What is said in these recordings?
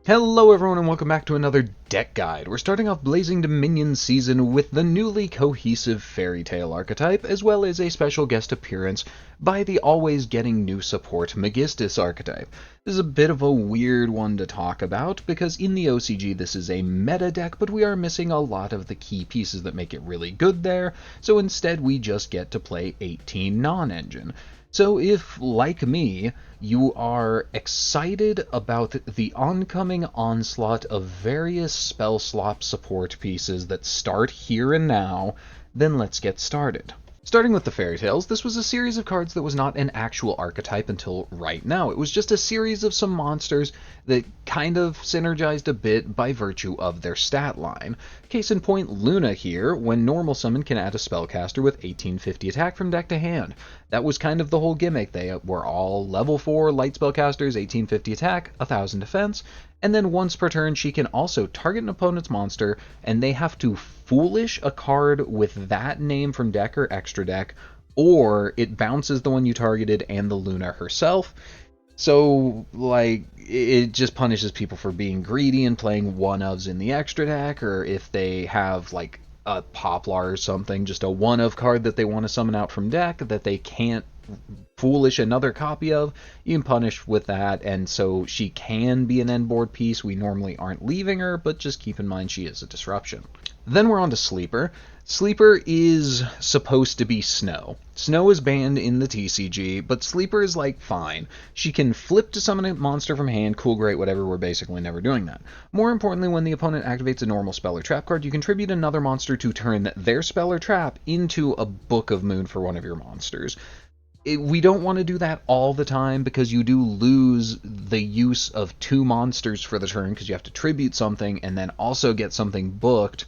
Hello everyone and welcome back to another deck guide. We're starting off Blazing Dominion season with the newly cohesive Fairy Tale archetype, as well as a special guest appearance by the always getting new support Magistus archetype. This is a bit of a weird one to talk about, because in the OCG this is a meta deck, but we are missing a lot of the key pieces that make it really good there, so instead we just get to play 18 non-engine. So if, like me, you are excited about the oncoming onslaught of various spell slot support pieces that start here and now, then let's get started. Starting with the Fairy Tales, this was a series of cards that was not an actual archetype until right now. It was just a series of some monsters that kind of synergized a bit by virtue of their stat line. Case in point, Luna here, when normal summon can add a spellcaster with 1850 attack from deck to hand. That was kind of the whole gimmick. They were all level 4 light spellcasters, 1850 attack, 1000 defense, and then once per turn she can also target an opponent's monster, and they have to foolish a card with that name from deck or extra deck, or it bounces the one you targeted and the Luna herself. So, like, it just punishes people for being greedy and playing one-ofs in the extra deck, or if they have, like, a Poplar or something, just a one-of card that they want to summon out from deck that they can't foolish another copy of, you can punish with that, and so she can be an end board piece. We normally aren't leaving her, but just keep in mind she is a disruption. Then we're on to Sleeper. Sleeper is supposed to be Snow. Snow is banned in the TCG, but Sleeper is like fine. She can flip to summon a monster from hand, cool, great, whatever, we're basically never doing that. More importantly, when the opponent activates a normal spell or trap card, you contribute another monster to turn their spell or trap into a Book of Moon for one of your monsters. We don't want to do that all the time, because you do lose the use of 2 monsters for the turn, because you have to tribute something and then also get something booked.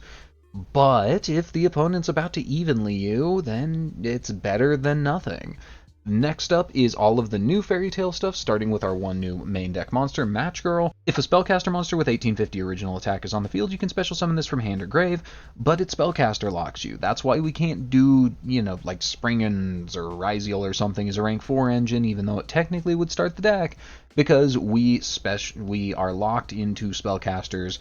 But if the opponent's about to evenly you, then it's better than nothing. Next up is all of the new Fairy Tale stuff, starting with our one new main deck monster, Match Girl. If a spellcaster monster with 1850 original attack is on the field, you can special summon this from hand or grave, but its spellcaster locks you. That's why we can't do, like Springens or Ryziel or something as a rank 4 engine, even though it technically would start the deck, because we are locked into spellcasters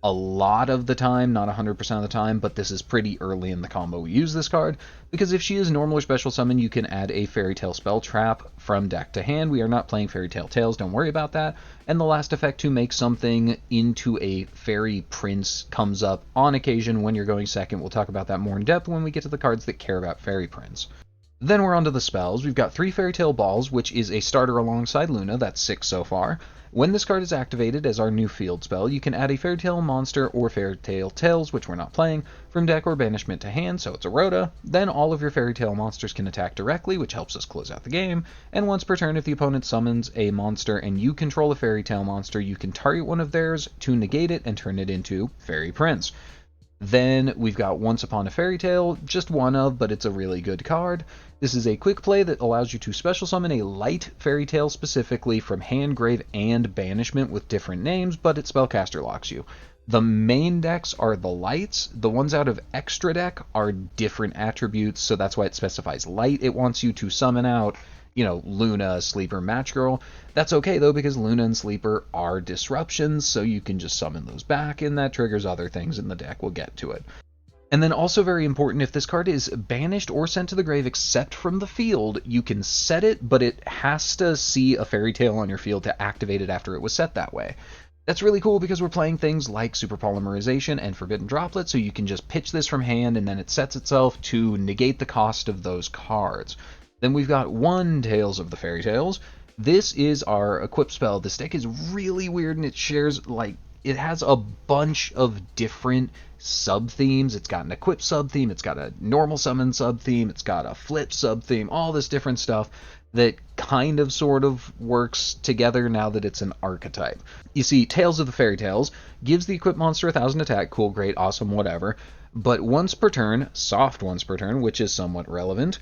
a lot of the time, not 100% of the time, but this is pretty early in the combo we use this card, because if she is normal or special summon, you can add a Fairy Tale spell trap from deck to hand. We are not playing Fairy Tale Tales, don't worry about that. And the last effect to make something into a Fairy Prince comes up on occasion when you're going second. We'll talk about that more in depth when we get to the cards that care about Fairy Prince. Then we're on to the spells. We've got 3 Fairy Tale Balls, which is a starter alongside Luna. That's 6 so far. When this card is activated as our new field spell, you can add a Fairy Tale monster or Fairy Tale Tales, which we're not playing, from deck or banishment to hand, so it's a Rhoda. Then all of your Fairy Tale monsters can attack directly, which helps us close out the game. And once per turn, if the opponent summons a monster and you control a Fairy Tale monster, you can target one of theirs to negate it and turn it into Fairy Prince. Then we've got Once Upon a Fairy Tale, just one of, but it's a really good card. This is a quick play that allows you to special summon a light Fairy Tale specifically from hand, grave, and banishment with different names, but its spellcaster locks you. The main decks are the lights. The ones out of extra deck are different attributes, so that's why it specifies light. It wants you to summon out, Luna, Sleeper, Match Girl. That's okay, though, because Luna and Sleeper are disruptions, so you can just summon those back, and that triggers other things in the deck. We'll get to it. And then also very important, if this card is banished or sent to the grave except from the field, you can set it, but it has to see a Fairy Tale on your field to activate it after it was set that way. That's really cool because we're playing things like Super Polymerization and Forbidden Droplet, so you can just pitch this from hand and then it sets itself to negate the cost of those cards. Then we've got 1 Tales of the Fairy Tales. This is our equip spell. This deck is really weird, and it shares, it has a bunch of different sub-themes. It's got an equip sub-theme, it's got a normal summon sub-theme, it's got a flip sub-theme, all this different stuff that kind of sort of works together now that it's an archetype. You see, Tales of the Fairy Tales gives the equipped monster 1000 attack, cool, great, awesome, whatever, but once per turn, soft once per turn, which is somewhat relevant,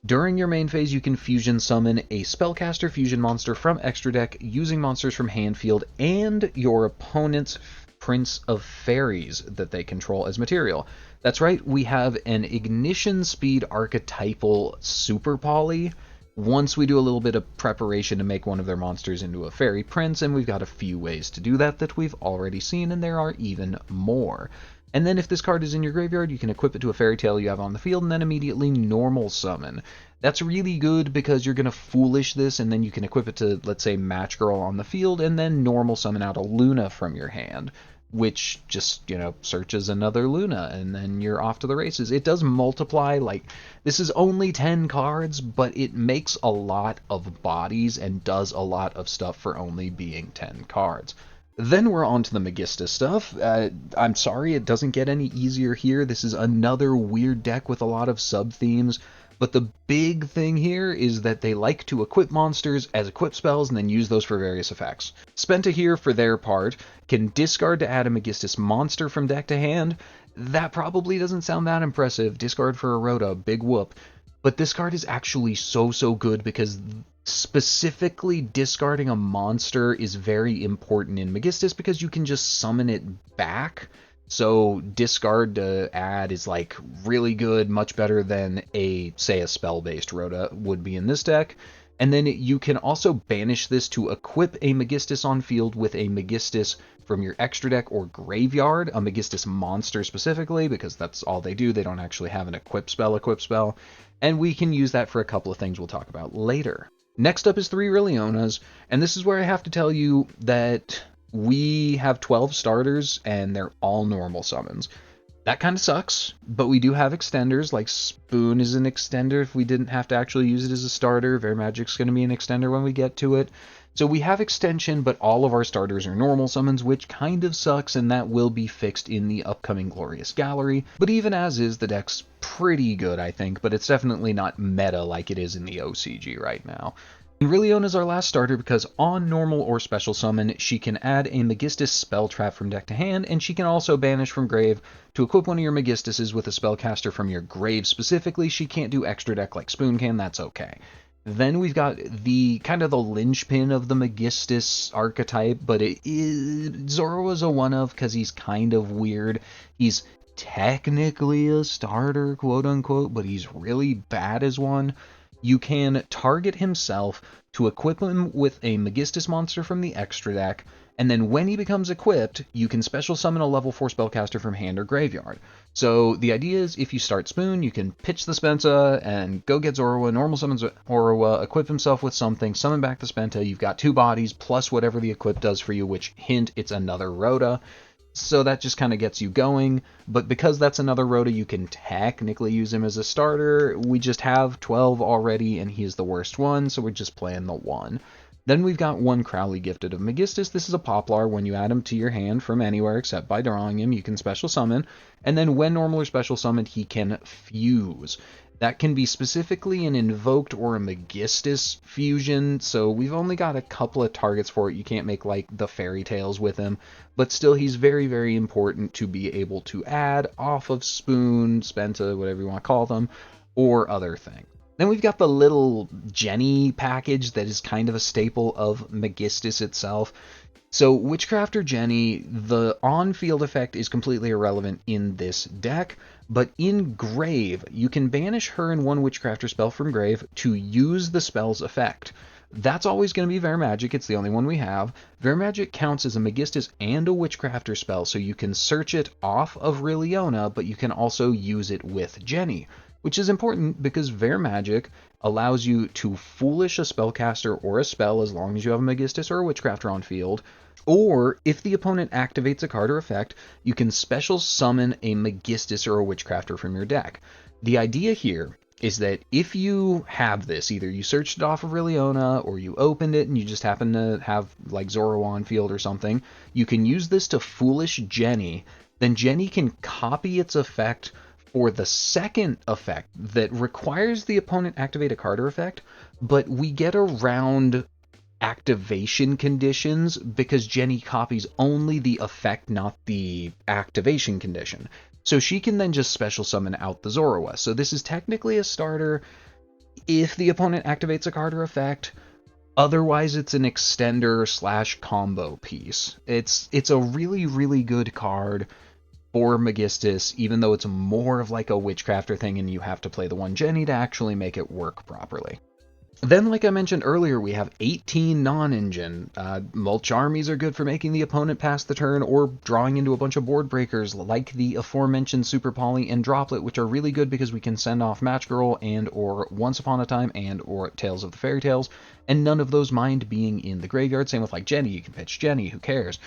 during your main phase, you can fusion summon a spellcaster fusion monster from extra deck using monsters from hand, field, and your opponent's Prince of Fairies that they control as material. That's right, we have an ignition speed archetypal super poly Once we do a little bit of preparation to make one of their monsters into a fairy prince, and we've got a few ways to do that we've already seen, and there are even more. And then if this card is in your graveyard, you can equip it to a fairy tale you have on the field, and then immediately normal summon. That's really good because you're going to foolish this, and then you can equip it to, let's say, Match Girl on the field, and then normal summon out a Luna from your hand, which just, searches another Luna, and then you're off to the races. It does multiply, like, this is only 10 cards, but it makes a lot of bodies and does a lot of stuff for only being 10 cards. Then we're on to the Magistus stuff. I'm sorry, it doesn't get any easier here. This is another weird deck with a lot of sub-themes. But the big thing here is that they like to equip monsters as equip spells and then use those for various effects. Spenta here, for their part, can discard to add a Magistus monster from deck to hand. That probably doesn't sound that impressive. Discard for a Rhoda, big whoop. But this card is actually so good because specifically discarding a monster is very important in Magistus because you can just summon it back. So discard to add is like really good, much better than say a spell-based Rhoda would be in this deck. And then you can also banish this to equip a Magistus on field with a Magistus from your extra deck or graveyard, a Magistus monster specifically, because that's all they do. They don't actually have an equip spell. And we can use that for a couple of things we'll talk about later. Next up is 3 Rilionas, and this is where I have to tell you that we have 12 starters, and they're all normal summons. That kind of sucks, but we do have extenders, like Spoon is an extender if we didn't have to actually use it as a starter. Magic's going to be an extender when we get to it. So we have extension, but all of our starters are normal summons, which kind of sucks, and that will be fixed in the upcoming Glorious Gallery. But even as is, the deck's pretty good, I think, but it's definitely not meta like it is in the OCG right now. Rilliona is our last starter because on normal or special summon, she can add a Magistus spell trap from deck to hand, and she can also banish from grave to equip one of your Magistuses with a spellcaster from your grave. Specifically, she can't do extra deck like Spoon can, that's okay. Then we've got the kind of the linchpin of the Magistus archetype, but Zoro is a one-of because he's kind of weird. He's technically a starter, quote-unquote, but he's really bad as one. You can target himself to equip him with a Magistus monster from the extra deck, and then when he becomes equipped, you can special summon a level 4 spellcaster from hand or graveyard. So the idea is, if you start Spoon, you can pitch the Spenta and go get Zoroa, normal summon Zoroa, equip himself with something, summon back the Spenta, you've got 2 bodies, plus whatever the equip does for you, which, hint, it's another Rhoda. So that just kind of gets you going, but because that's another Rhoda, you can technically use him as a starter. We just have 12 already, and he's the worst one, so we're just playing the 1. Then we've got 1 Crowley Gifted of Magistus. This is a Poplar. When you add him to your hand from anywhere except by drawing him, you can special summon, and then when normal or special summoned, he can fuse. That can be specifically an invoked or a Magistus fusion, so we've only got a couple of targets for it. You can't make, like, the fairy tales with him, but still he's very important to be able to add off of Spoon, Spenta, whatever you want to call them, or other thing. Then we've got the little Jenny package that is kind of a staple of Magistus itself. So Witchcrafter Jenny, the on-field effect is completely irrelevant in this deck, but in Grave, you can banish her and 1 Witchcrafter spell from Grave to use the spell's effect. That's always going to be Magic. It's the only one we have. Magic counts as a Magistus and a Witchcrafter spell, so you can search it off of Rilliona, but you can also use it with Jenny, which is important because Magic allows you to foolish a spellcaster or a spell as long as you have a Magistus or a Witchcrafter on field, or if the opponent activates a card or effect, you can special summon a Magistus or a Witchcrafter from your deck. The idea here is that if you have this, either you searched it off of Rilliona, or you opened it and you just happen to have like Zoro on field or something, you can use this to foolish Jenny. Then Jenny can copy its effect for the second effect that requires the opponent activate a card or effect, but we get around activation conditions because Jenny copies only the effect, not the activation condition. So she can then just special summon out the Zoroa. So this is technically a starter if the opponent activates a card or effect. Otherwise, it's an extender / combo piece. It's a really good card for Magistus, even though it's more of like a Witchcrafter thing and you have to play the 1 Jenny to actually make it work properly. Then, like I mentioned earlier, we have 18 non-engine. Mulch armies are good for making the opponent pass the turn or drawing into a bunch of board breakers, like the aforementioned Super Poly and Droplet, which are really good because we can send off Match Girl and or Once Upon a Time and or Tales of the Fairy Tales, and none of those mind being in the graveyard. Same with like Jenny, you can pitch Jenny, who cares?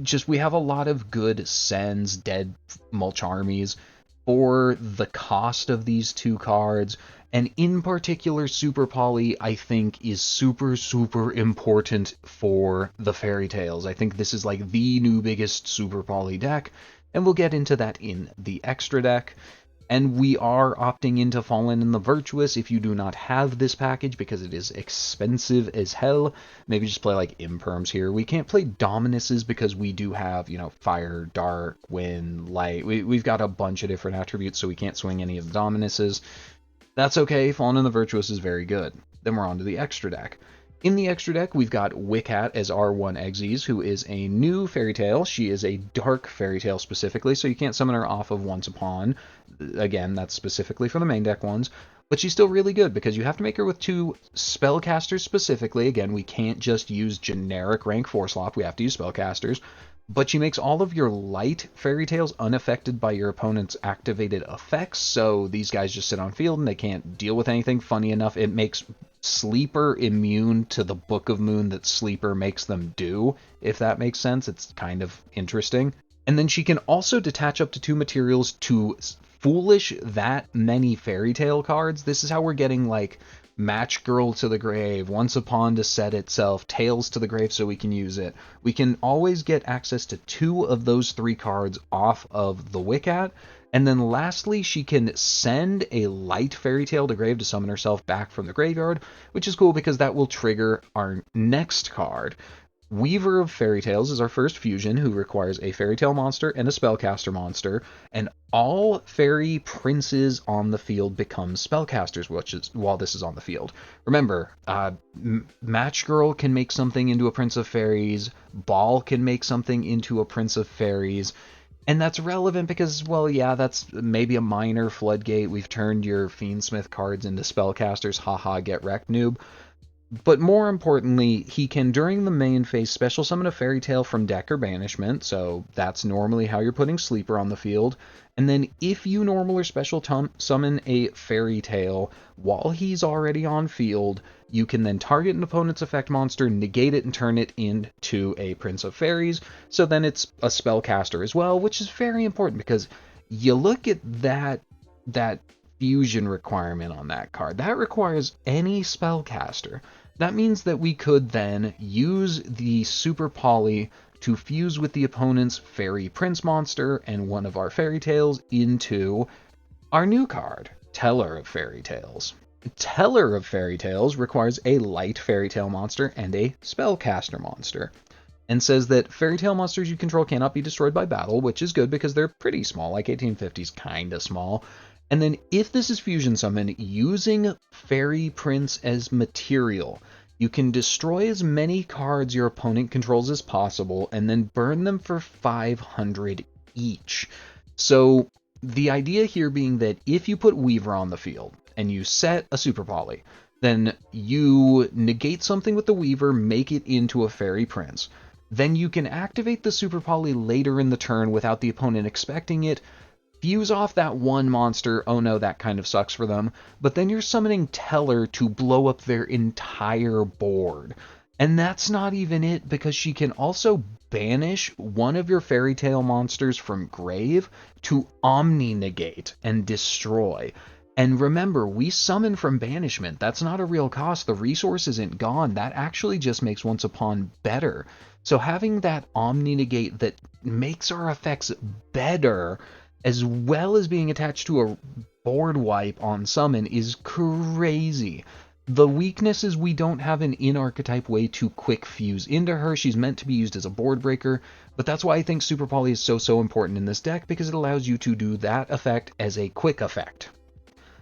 Just we have a lot of good sends, dead Mulch armies for the cost of these two cards. And in particular, Super Poly, I think, is super, super important for the Fairy Tales. I think this is like the new biggest Super Poly deck, and we'll get into that in the extra deck. And we are opting into Fallen and the Virtuous if you do not have this package because it is expensive as hell. Maybe just play like Imperms here. We can't play Dominuses because we do have, Fire, Dark, Wind, Light. We've got a bunch of different attributes, so we can't swing any of the Dominuses. That's okay, Fallen and the Virtuous is very good. Then we're on to the extra deck. In the extra deck, we've got Wiccat as R1 Exes, who is a new Fairy Tale. She is a dark Fairy Tale specifically, so you can't summon her off of Once Upon. Again, that's specifically for the main deck ones. But she's still really good because you have to make her with 2 spellcasters specifically. Again, we can't just use generic rank 4 slop, we have to use spellcasters. But she makes all of your light Fairy Tales unaffected by your opponent's activated effects, so these guys just sit on field and they can't deal with anything. Funny enough, it makes Sleeper immune to the Book of Moon that Sleeper makes them do, if that makes sense. It's kind of interesting. And then she can also detach up to 2 materials to foolish that many Fairy Tale cards. This is how we're getting like Match Girl to the Grave, Once Upon to set itself, Tails to the Grave so we can use it. We can always get access to 2 of those 3 cards off of the Wiccat. And then lastly, she can send a light Fairy Tale to grave to summon herself back from the graveyard, which is cool because that will trigger our next card. Weaver of Fairy Tales is our first fusion, who requires a Fairy Tale monster and a Spellcaster monster, and all fairy princes on the field become spellcasters while this is on the field. Remember, Match Girl can make something into a Prince of Fairies, Ball can make something into a Prince of Fairies, and that's relevant because, well, yeah, that's maybe a minor floodgate. We've turned your Fiendsmith cards into spellcasters, haha, get wrecked, noob. But more importantly, he can, during the main phase, special summon a Fairy Tale from deck or banishment, so that's normally how you're putting Sleeper on the field. And then if you normal or special summon a Fairy Tale while he's already on field, you can then target an opponent's effect monster, negate it, and turn it into a Prince of Fairies, so then it's a spellcaster as well, which is very important because you look at that fusion requirement on that card. That requires any spellcaster. That means that we could then use the Super Poly to fuse with the opponent's Fairy Prince monster and one of our Fairy Tales into our new card, Teller of Fairy Tales. Teller of Fairy Tales requires a light Fairy Tale monster and a spellcaster monster, and says that Fairy Tale monsters you control cannot be destroyed by battle, which is good because they're pretty small, like 1850's kinda small. And then if this is fusion summon, using Fairy Prince as material, you can destroy as many cards your opponent controls as possible and then burn them for 500 each. So the idea here being that if you put Weaver on the field and you set a Super Poly, then you negate something with the Weaver, make it into a Fairy Prince. Then you can activate the Super Poly later in the turn without the opponent expecting it, fuse off that one monster, oh no, that kind of sucks for them, but then you're summoning Teller to blow up their entire board. And that's not even it, because she can also banish one of your Fairy Tale monsters from grave to Omni-negate and destroy. And remember, we summon from banishment. That's not a real cost. The resource isn't gone. That actually just makes Once Upon better. So having that Omni-negate that makes our effects better, as well as being attached to a board wipe on summon, is crazy. The weakness is we don't have an in-archetype way to quick fuse into her. She's meant to be used as a board breaker, but that's why I think Super Poly is so important in this deck, because it allows you to do that effect as a quick effect.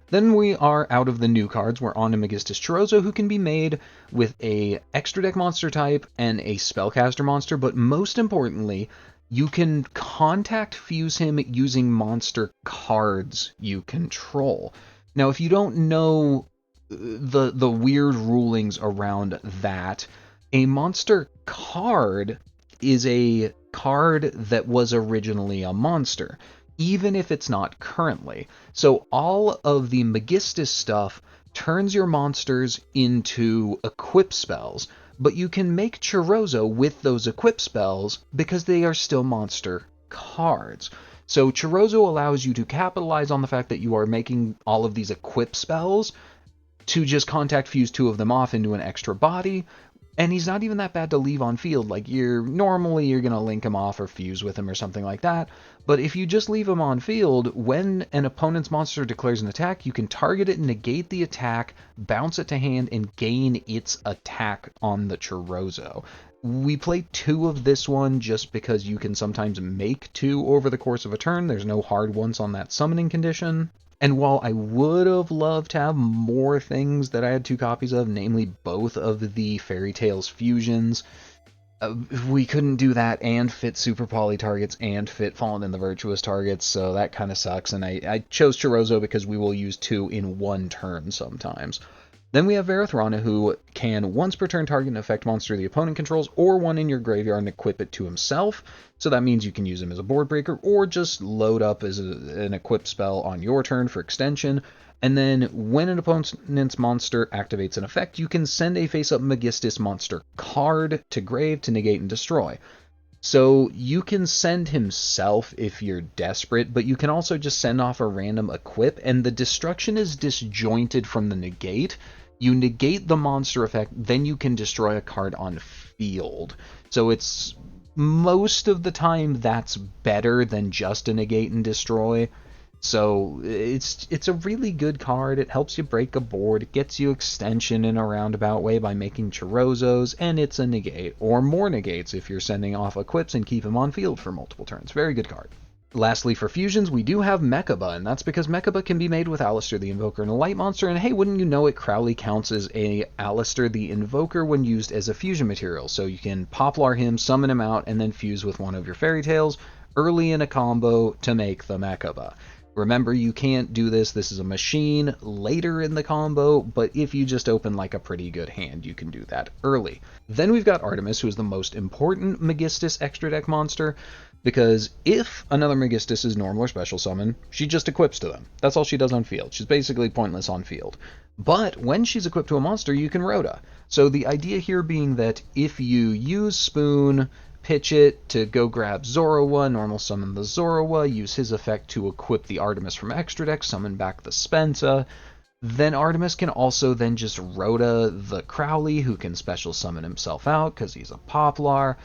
Then we are out of the new cards. We're on to Magistus Chorozo, who can be made with a extra deck monster type and a spellcaster monster, but most importantly, you can contact fuse him using monster cards you control. Now, if you don't know the weird rulings around that. A monster card is a card that was originally a monster, even if it's not currently. So all of the Magistus stuff turns your monsters into equip spells, but you can make Chorozo with those equip spells because they are still monster cards. So Chorozo allows you to capitalize on the fact that you are making all of these equip spells to just contact fuse two of them off into an extra body. And he's not even that bad to leave on field. Like, you're gonna link him off or fuse with him or something like that. But if you just leave him on field, when an opponent's monster declares an attack, you can target it, negate the attack, bounce it to hand, and gain its attack on the Chorozo. We play 2 of this one just because you can sometimes make 2 over the course of a turn. There's no hard ones on that summoning condition. And while I would have loved to have more things that I had 2 copies of, namely both of the Fairy Tales fusions, we couldn't do that and fit Super Poly targets and fit Fallen in the Virtuous targets, so that kind of sucks. And I chose Chorozo because we will use 2 in one turn sometimes. Then we have Verathrana, who can once per turn target an effect monster the opponent controls, or one in your graveyard and equip it to himself. So that means you can use him as a board breaker, or just load up as an equip spell on your turn for extension. And then when an opponent's monster activates an effect, you can send a face-up Magistus monster card to grave to negate and destroy. So you can send himself if you're desperate, but you can also just send off a random equip, and the destruction is disjointed from the negate. You negate the monster effect, then you can destroy a card on field. So it's most of the time that's better than just a negate and destroy. So it's a really good card. It helps you break a board. It gets you extension in a roundabout way by making Chorozos, and it's a negate, or more negates if you're sending off equips and keep him on field for multiple turns. Very good card. Lastly, for fusions, we do have Mechaba, and that's because Mechaba can be made with Alistair the Invoker and a Light Monster, and hey, wouldn't you know it, Crowley counts as a Alistair the Invoker when used as a fusion material, so you can Poplar him, summon him out, and then fuse with one of your Fairy Tales early in a combo to make the Mechaba. Remember, you can't do this. This is a machine later in the combo, but if you just open like a pretty good hand, you can do that early. Then we've got Artemis, who is the most important Magistus extra deck monster, because if another Magistus is normal or special summon, she just equips to them. That's all she does on field. She's basically pointless on field. But when she's equipped to a monster, you can Rhoda. So the idea here being that if you use Spoon, pitch it to go grab Zorowa, normal summon the Zorowa, use his effect to equip the Artemis from extra deck, summon back the Spenta, then Artemis can also then just Rhoda the Crowley, who can special summon himself out because he's a Poplar.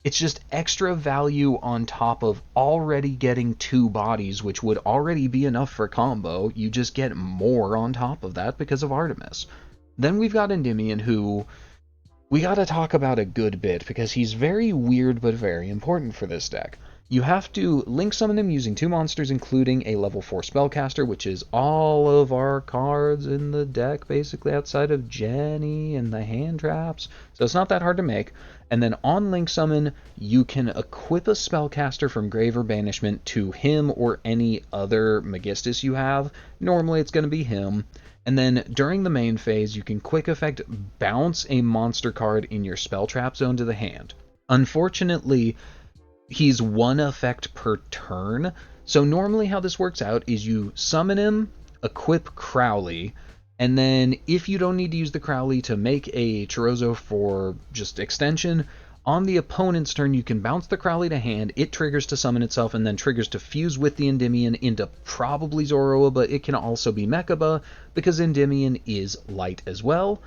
It's just extra value on top of already getting 2 bodies, which would already be enough for combo. You just get more on top of that because of Artemis. Then we've got Endymion, who we gotta talk about a good bit, because he's very weird but very important for this deck. You have to link summon him using 2 monsters, including a level 4 spellcaster, which is all of our cards in the deck, basically, outside of Jenny and the hand traps. So it's not that hard to make. And then on link summon, you can equip a spellcaster from grave or banishment to him or any other Magistus you have. Normally it's going to be him. And then during the main phase, you can quick effect bounce a monster card in your spell trap zone to the hand. Unfortunately, he's 1 effect per turn, so normally how this works out is you summon him, equip Crowley, and then if you don't need to use the Crowley to make a Chorozo for just extension, on the opponent's turn you can bounce the Crowley to hand, it triggers to summon itself, and then triggers to fuse with the Endymion into probably Zoroa, but it can also be Mechaba, because Endymion is light as well.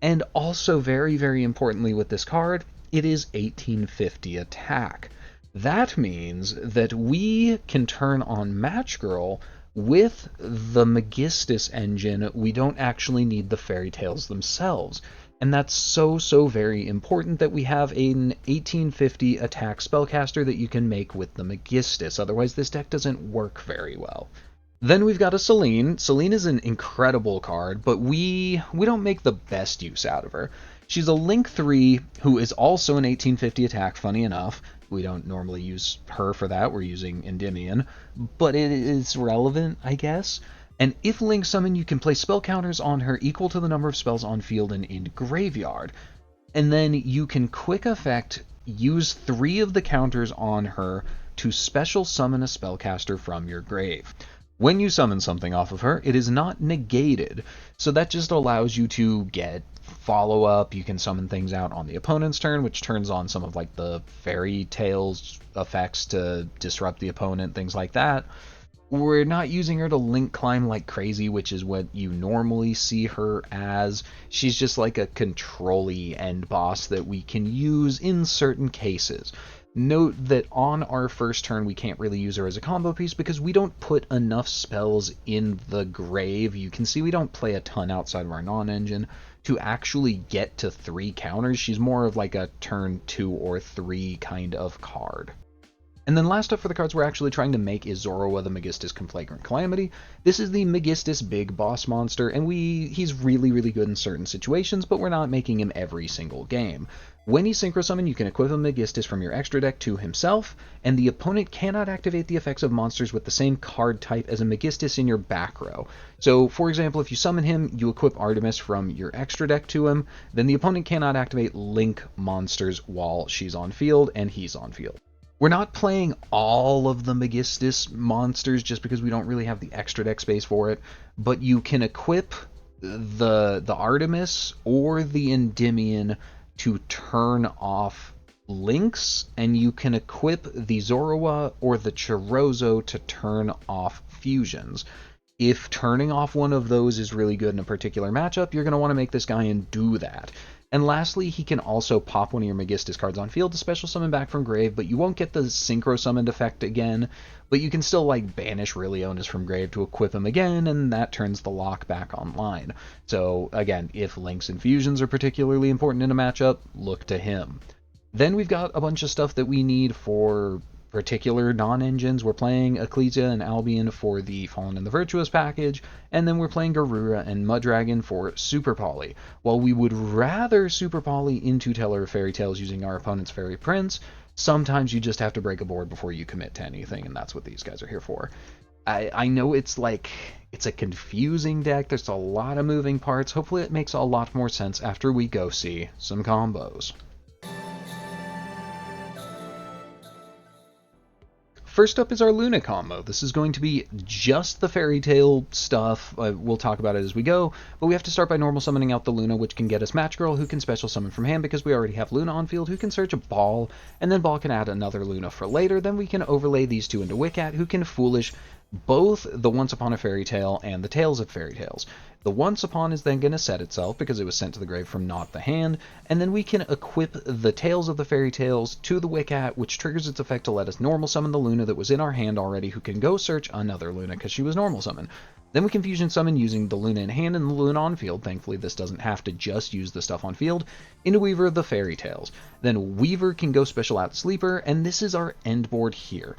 And also, very, very importantly with this card, it is 1850 attack. That means that we can turn on Match Girl with the Magistus engine. We don't actually need the Fairy Tales themselves. And that's so very important that we have an 1850 attack spellcaster that you can make with the Magistus. Otherwise, this deck doesn't work very well. Then we've got a Selene. Selene is an incredible card, but we don't make the best use out of her. She's a Link 3 who is also an 1850 attack, funny enough. We don't normally use her for that, we're using Endymion, but it is relevant, I guess. And if Link Summon, you can place spell counters on her equal to the number of spells on field and in graveyard. And then you can quick effect use 3 of the counters on her to special summon a spellcaster from your grave. When you summon something off of her, it is not negated, so that just allows you to get follow-up. You can summon things out on the opponent's turn, which turns on some of like the fairy tales effects to disrupt the opponent, things like that. We're not using her to link climb like crazy, which is what you normally see her as. She's just like a control-y end boss that we can use in certain cases. Note that on our first turn we can't really use her as a combo piece because we don't put enough spells in the grave. You can see we don't play a ton outside of our non-engine to actually get to 3 counters. She's more of like a turn 2 or 3 kind of card. And then last up for the cards we're actually trying to make is Zoroa the Magistus Conflagrant Calamity. This is the Magistus big boss monster, and he's really, really good in certain situations, but we're not making him every single game. When he's Synchro Summon, you can equip a Magistus from your extra deck to himself, and the opponent cannot activate the effects of monsters with the same card type as a Magistus in your back row. So, for example, if you summon him, you equip Artemis from your extra deck to him, then the opponent cannot activate Link monsters while she's on field and he's on field. We're not playing all of the Magistus monsters just because we don't really have the extra deck space for it, but you can equip the Artemis or the Endymion to turn off links, and you can equip the Zoroa or the Chirozzo to turn off fusions. If turning off one of those is really good in a particular matchup, you're going to want to make this guy and do that. And lastly, he can also pop one of your Magistus cards on field to special summon back from grave, but you won't get the Synchro Summoned effect again, but you can still like banish Rilionis from grave to equip him again, and that turns the lock back online. So again, if links and fusions are particularly important in a matchup, look to him. Then we've got a bunch of stuff that we need for particular non-engines. We're playing Ecclesia and Albion for the Fallen and the Virtuous package, and then we're playing Garura and Mudragon for Super Poly. While we would rather Super Poly into Teller of Fairy Tales using our opponent's Fairy Prince, sometimes you just have to break a board before you commit to anything, and that's what these guys are here for. I know it's a confusing deck, there's a lot of moving parts. Hopefully it makes a lot more sense after we go see some combos. First up is our Luna combo. This is going to be just the fairy tale stuff. We'll talk about it as we go, but we have to start by normal summoning out the Luna, which can get us Match Girl, who can special summon from hand because we already have Luna on field, who can search a Ball, and then Ball can add another Luna for later. Then we can overlay these two into Wiccat, who can Foolish both the Once Upon a Fairy Tale and the Tales of Fairy Tales. The Once Upon is then going to set itself because it was sent to the grave from not the hand, and then we can equip the Tales of the Fairy Tales to the Wiccat, which triggers its effect to let us normal summon the Luna that was in our hand already, who can go search another Luna because she was normal summon. Then we can fusion summon using the Luna in hand and the Luna on field. Thankfully, this doesn't have to just use the stuff on field. Into Weaver of the Fairy Tales. Then Weaver can go special out Sleeper, and this is our end board here.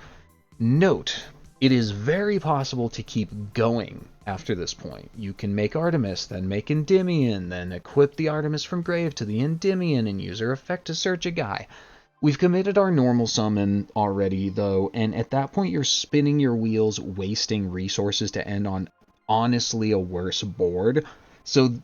Note, it is very possible to keep going after this point. You can make Artemis, then make Endymion, then equip the Artemis from grave to the Endymion and use her effect to search a guy. We've committed our normal summon already, though, and at that point you're spinning your wheels, wasting resources to end on honestly a worse board. So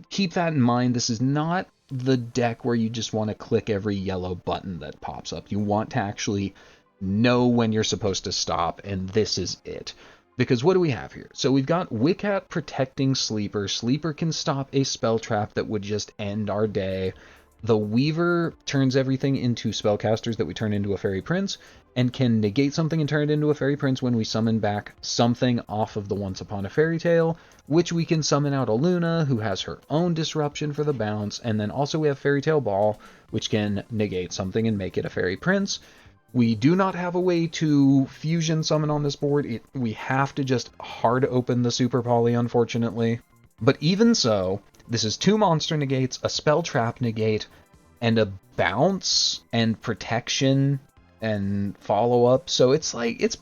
keep that in mind. This is not the deck where you just want to click every yellow button that pops up. You want to actually know when you're supposed to stop, and this is it. Because what do we have here? So we've got Wiccat protecting Sleeper. Sleeper can stop a spell trap that would just end our day. The Weaver turns everything into spellcasters that we turn into a Fairy Prince, and can negate something and turn it into a Fairy Prince when we summon back something off of the Once Upon a Fairy Tale, which we can summon out a Luna, who has her own disruption for the bounce, and then also we have Fairy Tale Ball, which can negate something and make it a Fairy Prince. We do not have a way to fusion summon on this board. We have to just hard open the Super Poly, unfortunately. But even so, this is 2 monster negates, a spell trap negate, and a bounce and protection and follow-up. So it's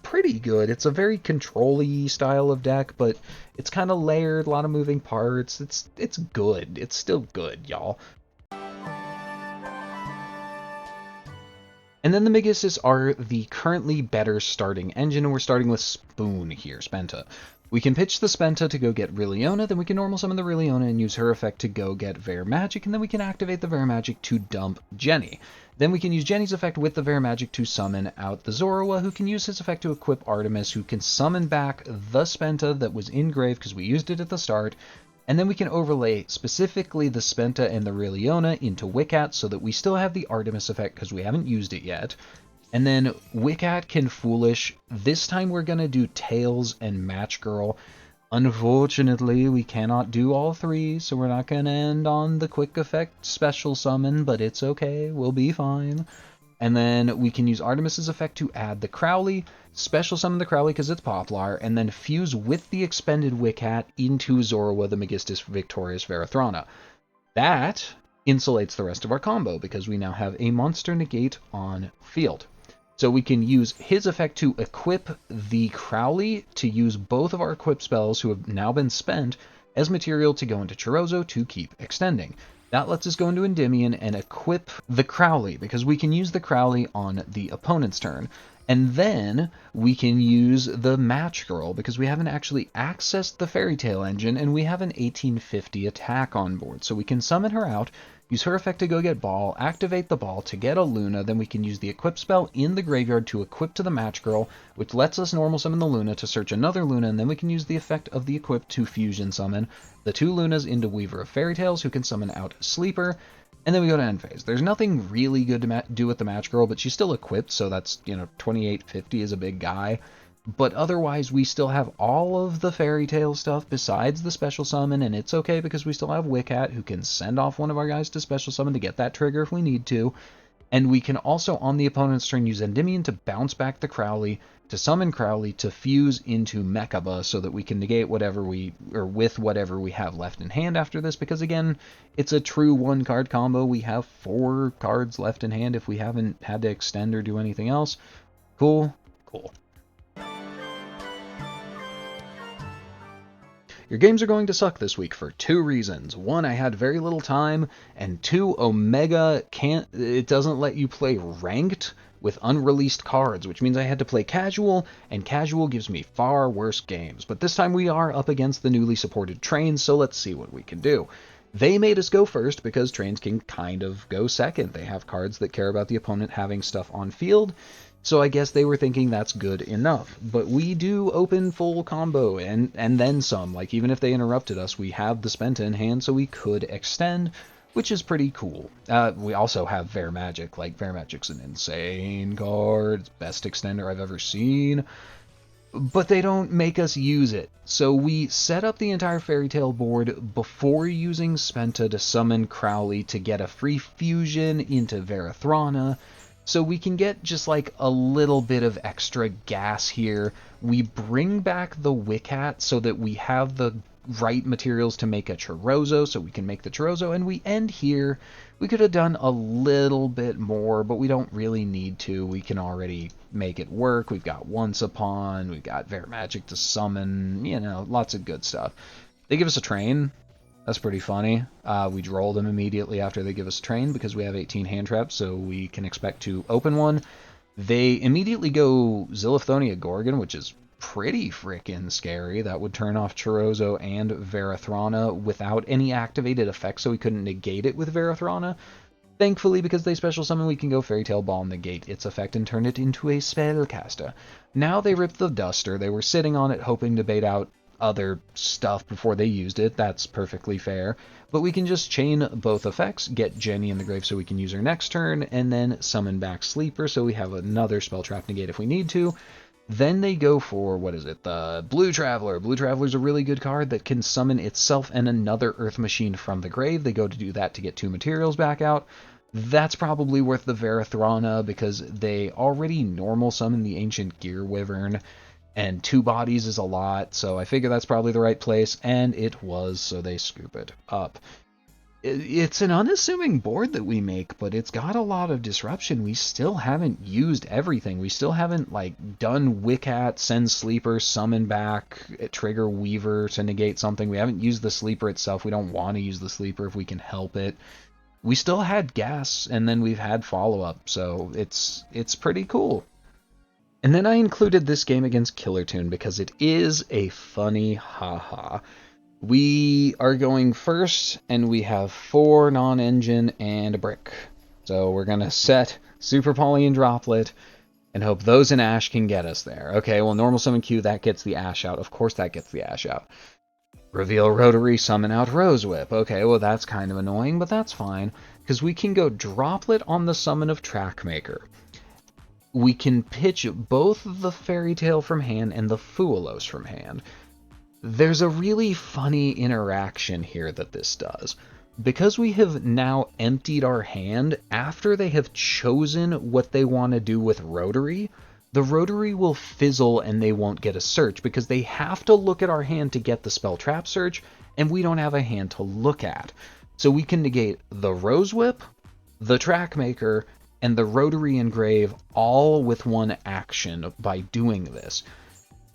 pretty good. It's a very control-y style of deck, but it's kind of layered, a lot of moving parts. It's good. It's still good, y'all. And then the Magistus are the currently better starting engine, and we're starting with Spoon here, Spenta. We can pitch the Spenta to go get Rilliona, then we can normal summon the Rilliona and use her effect to go get Ver Magic, and then we can activate the Ver Magic to dump Jenny. Then we can use Jenny's effect with the Ver Magic to summon out the Zorua, who can use his effect to equip Artemis, who can summon back the Spenta that was in grave because we used it at the start. And then we can overlay specifically the Spenta and the Rilliona into Wiccat so that we still have the Artemis effect because we haven't used it yet. And then Wiccat can Foolish. This time we're going to do Tails and Match Girl. Unfortunately, we cannot do all three, so we're not going to end on the Quick Effect Special Summon, but it's okay, we'll be fine. And then we can use Artemis's effect to add the Crowley, special summon the Crowley because it's Poplar, and then fuse with the expended Wiccat into Zorua the Magistus Victorious Verathrana. That insulates the rest of our combo because we now have a monster negate on field. So we can use his effect to equip the Crowley to use both of our equip spells who have now been spent as material to go into Chorozo to keep extending. That lets us go into Endymion and equip the Crowley, because we can use the Crowley on the opponent's turn. And then we can use the Match Girl, because we haven't actually accessed the Fairy Tail engine, and we have an 1850 attack on board. So we can summon her out, use her effect to go get Ball, activate the Ball to get a Luna, then we can use the equip spell in the graveyard to equip to the Match Girl, which lets us normal summon the Luna to search another Luna, and then we can use the effect of the equip to fusion summon the two Lunas into Weaver of Fairy Tales, who can summon out Sleeper, and then we go to end phase. There's nothing really good to do with the Match Girl, but she's still equipped, so that's, 2850 is a big guy. But otherwise, we still have all of the Fairy Tail stuff besides the special summon, and it's okay because we still have Wiccat, who can send off one of our guys to special summon to get that trigger if we need to. And we can also, on the opponent's turn, use Endymion to bounce back the Crowley, to summon Crowley, to fuse into Mechaba so that we can negate whatever with whatever we have left in hand after this, because again, it's a true one-card combo. We have 4 cards left in hand if we haven't had to extend or do anything else. Cool. Your games are going to suck this week for 2 reasons. 1, I had very little time, and 2, Omega doesn't let you play ranked with unreleased cards, which means I had to play casual, and casual gives me far worse games. But this time we are up against the newly supported Trains, so let's see what we can do. They made us go first because Trains can kind of go second. They have cards that care about the opponent having stuff on field, so I guess they were thinking that's good enough. But we do open full combo, and then some. Like, even if they interrupted us, we have the Spenta in hand, so we could extend, which is pretty cool. We also have Ver Magic. Like, Ver Magic's an insane card. It's best extender I've ever seen. But they don't make us use it. So we set up the entire Fairy Tail board before using Spenta to summon Crowley to get a free fusion into Verathrana, so we can get just like a little bit of extra gas here. We bring back the Wiccat so that we have the right materials to make a Chorozo, so we can make the Chorozo, and we end here. We could have done a little bit more, but we don't really need to. We can already make it work. We've got Once Upon, we've got Ver Magic to summon, lots of good stuff. They give us a Train. That's pretty funny. We roll them immediately after they give us a Train because we have 18 hand traps, so we can expect to open one. They immediately go Ziliphonia Gorgon, which is pretty freaking scary. That would turn off Chorozo and Verathrana without any activated effects, so we couldn't negate it with Verathrana. Thankfully, because they special summon, we can go Fairy Tail Ball, negate its effect, and turn it into a spellcaster. Now they rip the Duster. They were sitting on it hoping to bait out other stuff before they used it. That's perfectly fair. But we can just chain both effects, get Jenny in the grave so we can use her next turn, and then summon back Sleeper so we have another spell trap negate if we need to. Then they go for, the Blue Traveler. Blue Traveler's a really good card that can summon itself and another Earth Machine from the grave. They go to do that to get 2 materials back out. That's probably worth the Verathrana because they already normal summon the Ancient Gear Wyvern, and 2 bodies is a lot, so I figure that's probably the right place, and it was, so they scoop it up. It's an unassuming board that we make, but it's got a lot of disruption. We still haven't used everything. We still haven't, done Wiccat, send Sleeper, summon back, trigger Weaver to negate something. We haven't used the Sleeper itself. We don't want to use the Sleeper if we can help it. we still had gas, and then we've had follow-up, so it's pretty cool. And then I included this game against Killer Tune because it is a funny haha. We are going first, and we have 4 non-engine and a brick. So we're going to set Super Poly and Droplet, and hope those in Ash can get us there. Okay, well, normal summon Q, that gets the Ash out. Of course that gets the Ash out. Reveal Rotary, summon out Rose Whip. Okay, well, that's kind of annoying, but that's fine, because we can go Droplet on the summon of Trackmaker. We can pitch both the Fairy Tale from hand and the Fuelos from hand. There's a really funny interaction here that this does. Because we have now emptied our hand, after they have chosen what they want to do with Rotary, the Rotary will fizzle and they won't get a search because they have to look at our hand to get the spell trap search, and we don't have a hand to look at. So we can negate the Rose Whip, the Trackmaker, and the Rotary Engrave all with one action by doing this.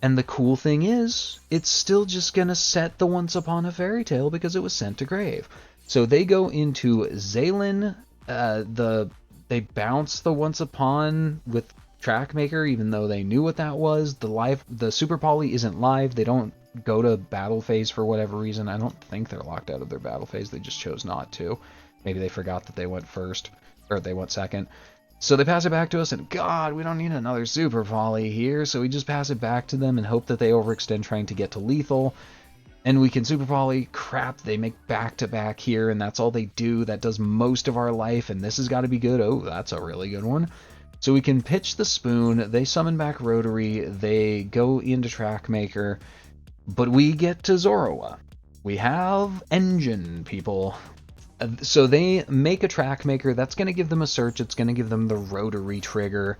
And the cool thing is, it's still just going to set the Once Upon a Fairy Tale because it was sent to grave. So they go into Zaylin, they bounce the Once Upon with Trackmaker, even though they knew what that was. The Super Poly isn't live. They don't go to battle phase for whatever reason. I don't think they're locked out of their battle phase. They just chose not to. Maybe they forgot that they went first, or they went second. So they pass it back to us, and God, we don't need another Super Poly here, so we just pass it back to them and hope that they overextend trying to get to lethal. And we can Super Poly, crap, they make back-to-back here, and that's all they do. That does most of our life, and this has got to be good. Oh, that's a really good one. So we can pitch the Spoon, they summon back Rotary, they go into Trackmaker, but we get to Zoroa. We have Engine, people. So they make a Trackmaker, that's going to give them a search, it's going to give them the Rotary trigger.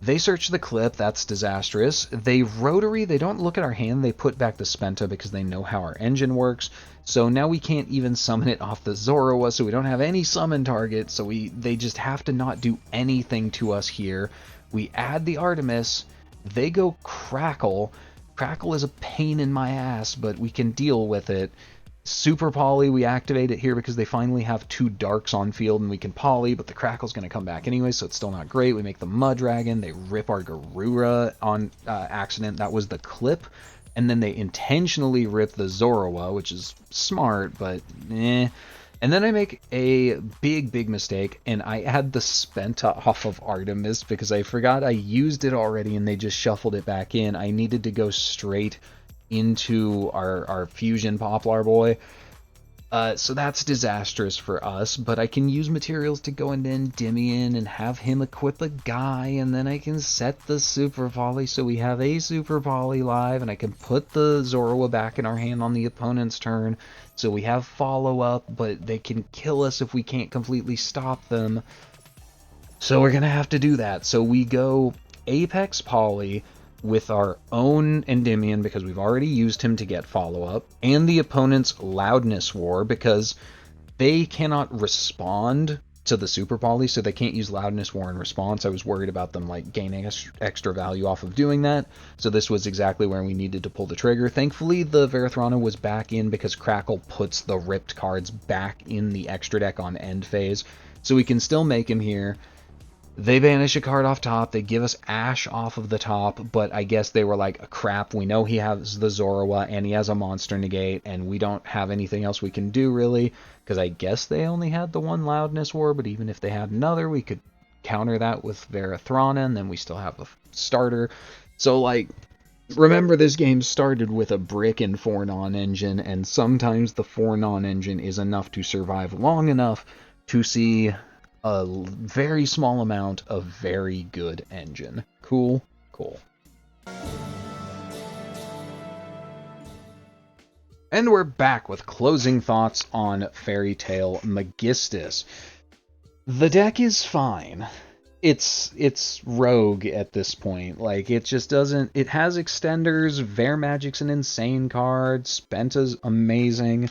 They search the clip, that's disastrous. They Rotary, they don't look at our hand, they put back the Spenta because they know how our engine works. So now we can't even summon it off the Zoroa, so we don't have any summon target, so they just have to not do anything to us here. We add the Artemis, they go Crackle. Crackle is a pain in my ass, but we can deal with it. Super Poly, we activate it here because they finally have 2 Darks on field and we can Poly, but the Crackle's going to come back anyway, so it's still not great. We make the Mud Dragon, they rip our Garura on accident, that was the clip, and then they intentionally rip the Zoroa, which is smart, but eh. And then I make a big mistake, and I add the Spenta off of Artemis because I forgot I used it already and they just shuffled it back in. I needed to go straight into our fusion Poplar boy, so that's disastrous for us, but I can use materials to go into Endymion and have him equip a guy, and then I can set the Super Poly so we have a Super Poly live, and I can put the Zoroa back in our hand on the opponent's turn so we have follow-up, but they can kill us if we can't completely stop them, so we're gonna have to do that. So we go Apex Poly with our own Endymion because we've already used him to get follow-up, and the opponent's Loudness War because they cannot respond to the Super Poly, so they can't use Loudness War in response. I was worried about them like gaining extra value off of doing that, so this was exactly where we needed to pull the trigger. Thankfully, the Verathrana was back in because Crackle puts the ripped cards back in the extra deck on end phase, so we can still make him here. They banish a card off top, they give us Ash off of the top, but I guess they were like, crap, we know he has the Zoroa and he has a Monster Negate, and we don't have anything else we can do really, because I guess they only had the one Loudness War, but even if they had another, we could counter that with Verathrana, and then we still have the starter. So, like, remember this game started with a brick and 4 non-engine, and sometimes the 4 non-engine is enough to survive long enough to see a very small amount of very good engine. Cool? Cool. And we're back with closing thoughts on Fairy Tale Magistus. The deck is fine. It's rogue at this point. Like, it just doesn't... It has extenders, Vare Magic's an insane card, Spenta's amazing.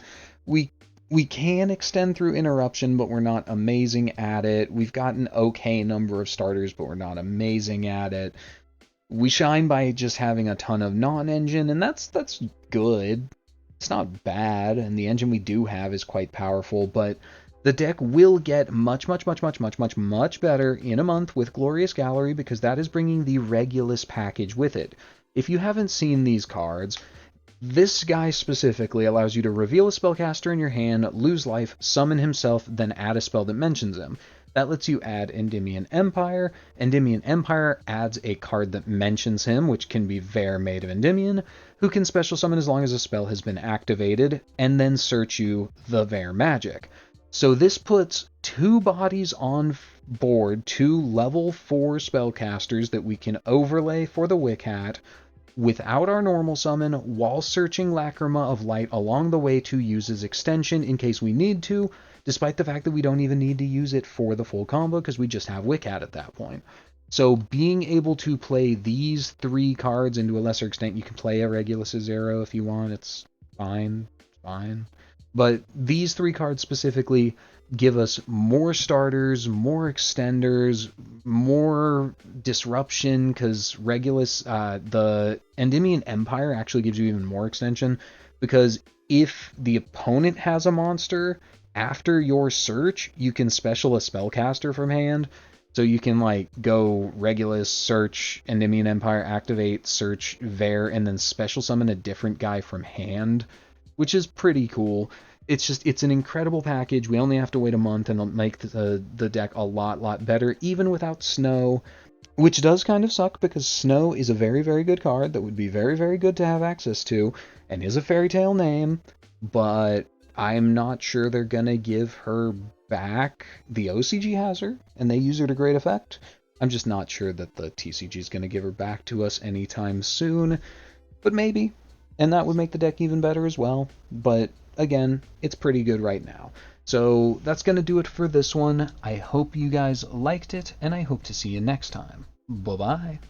We can extend through Interruption, but we're not amazing at it. We've got an okay number of starters, but we're not amazing at it. We shine by just having a ton of non-engine, and that's good. It's not bad, and the engine we do have is quite powerful, but The deck will get much, much, much, much, much, much, much better in a month with Glorious Gallery because that is bringing the Regulus package with it. If you haven't seen these cards, this guy specifically allows you to reveal a spellcaster in your hand, lose life, summon himself, then add a spell that mentions him. That lets you add Endymion Empire. Endymion Empire adds a card that mentions him, which can be Vare, Maid of Endymion, who can special summon as long as a spell has been activated, and then search you the Vare magic. So this puts 2 bodies on board, 2 level 4 spellcasters that we can overlay for the Wick Hat without our normal summon while searching Lacrima of Light along the way to use as extension in case we need to, despite the fact that we don't even need to use it for the full combo because we just have Wick Hat at that point. So being able to play these 3 cards, and to a lesser extent you can play a Regulus Zero if you want, it's fine, but these 3 cards specifically give us more starters, more extenders, more disruption, because Regulus, the Endymion Empire actually gives you even more extension, because if the opponent has a monster, after your search, you can special a spellcaster from hand, so you can like go Regulus, search, Endymion Empire, activate, search, Vare, and then special summon a different guy from hand, which is pretty cool. It's an incredible package. We only have to wait a month and it'll make the deck a lot better, even without Snow, which does kind of suck because Snow is a very, very good card that would be very, very good to have access to, and is a fairy tale name, but I'm not sure they're gonna give her back. The OCG has her, and they use her to great effect. I'm just not sure that the TCG is gonna give her back to us anytime soon, but maybe, and that would make the deck even better as well, but again, it's pretty good right now. So that's going to do it for this one. I hope you guys liked it, and I hope to see you next time. Bye-bye.